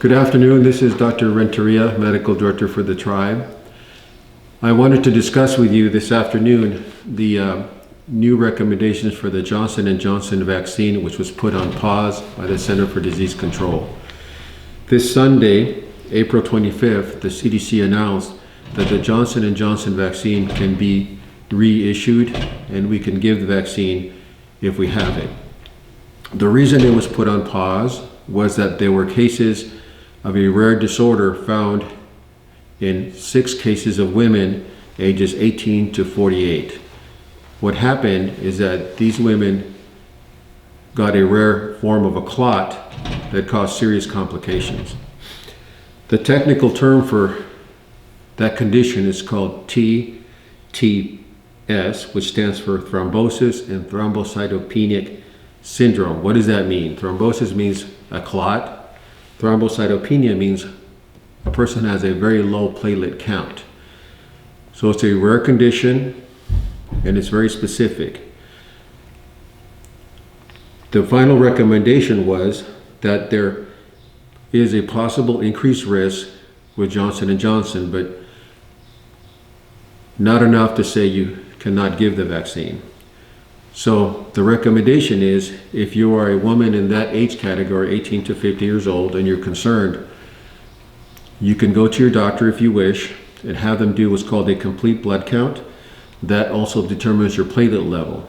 Good afternoon. This is Dr. Renteria, Medical Director for the Tribe. I wanted to discuss with you this afternoon the new recommendations for the Johnson & Johnson vaccine, which was put on pause by the Center for Disease Control. This Sunday, April 25th, the CDC announced that the Johnson & Johnson vaccine can be reissued and we can give the vaccine if we have it. The reason it was put on pause was that there were cases of a rare disorder found in 6 cases of women ages 18 to 48. What happened is that these women got a rare form of a clot that caused serious complications. The technical term for that condition is called TTS, which stands for thrombosis and thrombocytopenic syndrome. What does that mean? Thrombosis means a clot. Thrombocytopenia means a person has a very low platelet count. So it's a rare condition and it's very specific. The final recommendation was that there is a possible increased risk with Johnson & Johnson, but not enough to say you cannot give the vaccine. So the recommendation is, if you are a woman in that age category, 18 to 50 years old, and you're concerned, you can go to your doctor if you wish and have them do what's called a complete blood count. That also determines your platelet level.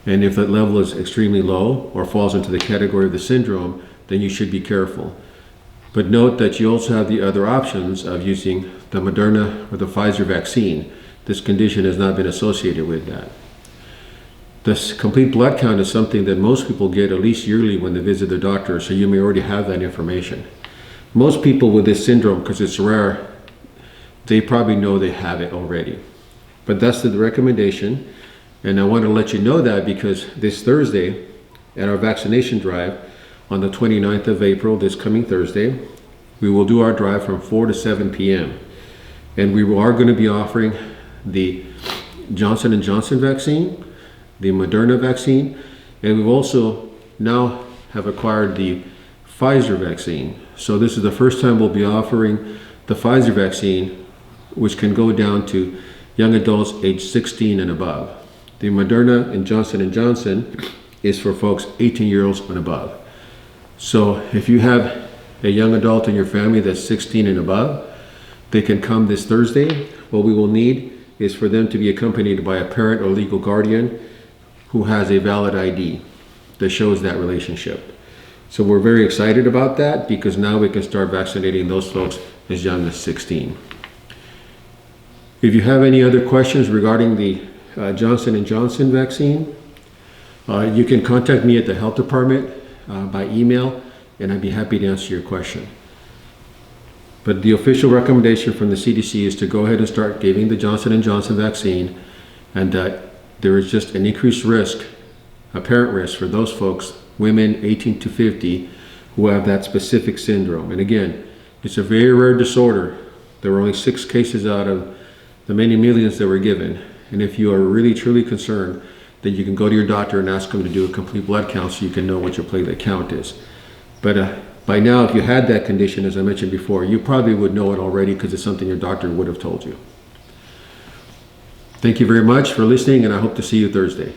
And if that level is extremely low or falls into the category of the syndrome, then you should be careful. But note that you also have the other options of using the Moderna or the Pfizer vaccine. This condition has not been associated with that. This complete blood count is something that most people get at least yearly when they visit their doctor, so you may already have that information. Most people with this syndrome, because it's rare, they probably know they have it already. But that's the recommendation, and I want to let you know that because this Thursday at our vaccination drive on the 29th of April, this coming Thursday, we will do our drive from 4 to 7 p.m. And we are going to be offering the Johnson & Johnson vaccine, the Moderna vaccine, and we've also now have acquired the Pfizer vaccine. So this is the first time we'll be offering the Pfizer vaccine, which can go down to young adults age 16 and above. The Moderna and Johnson & Johnson is for folks 18 years and above. So if you have a young adult in your family that's 16 and above, they can come this Thursday. What we will need is for them to be accompanied by a parent or legal guardian who has a valid ID that shows that relationship. So we're very excited about that because now we can start vaccinating those folks as young as 16. If you have any other questions regarding the Johnson & Johnson vaccine, you can contact me at the health department by email, and I'd be happy to answer your question. But the official recommendation from the CDC is to go ahead and start giving the Johnson & Johnson vaccine, and that there is just an increased risk, apparent risk, for those folks, women 18 to 50, who have that specific syndrome. And again, it's a very rare disorder. There were only 6 cases out of the many millions that were given. And if you are really truly concerned, then you can go to your doctor and ask them to do a complete blood count so you can know what your platelet count is. But by now, if you had that condition, as I mentioned before, you probably would know it already because it's something your doctor would have told you. Thank you very much for listening, and I hope to see you Thursday.